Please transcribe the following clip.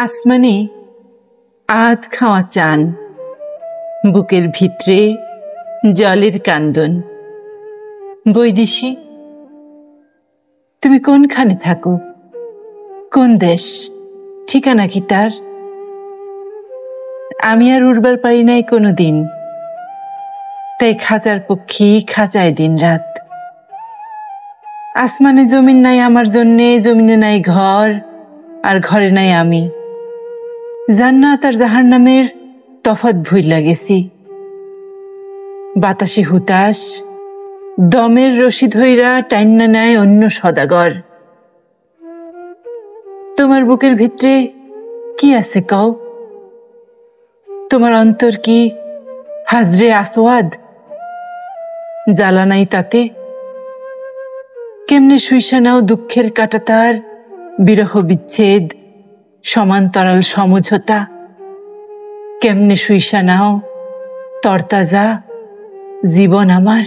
আসমানে আধ খাওয়া চান, বুকের ভিতরে জলের কান্দন। বৈদেশী, তুমি কোনখানে থাকো? কোন দেশ? ঠিকানা কি তার? আমি আর উড়বার পারি নাই কোনোদিন, তাই খাঁচার পক্ষী খাঁচায় দিন রাত। আসমানে জমিন নাই আমার জন্যে, জমিনে নাই ঘর, আর ঘরে নাই আমি। জান্নাত আর জাহান্নামের তফাৎ ভুইলা গেছি। বাতাসে হুতাশ, দমের রশি ধইরা টাইন্না নেয় অন্য সদাগর। তোমার বুকের ভিতরে কি আছে কও? তোমার অন্তর কি হাজরে আসওয়াদ? জ্বালা নাই তাতে? কেমনে শুইসা নাও দুঃখের কাটাতার, বিরহ বিচ্ছেদ, সমান্তরাল সমঝোতা? কেমনে শুইসা নাও তরতাজা জীবন আমার?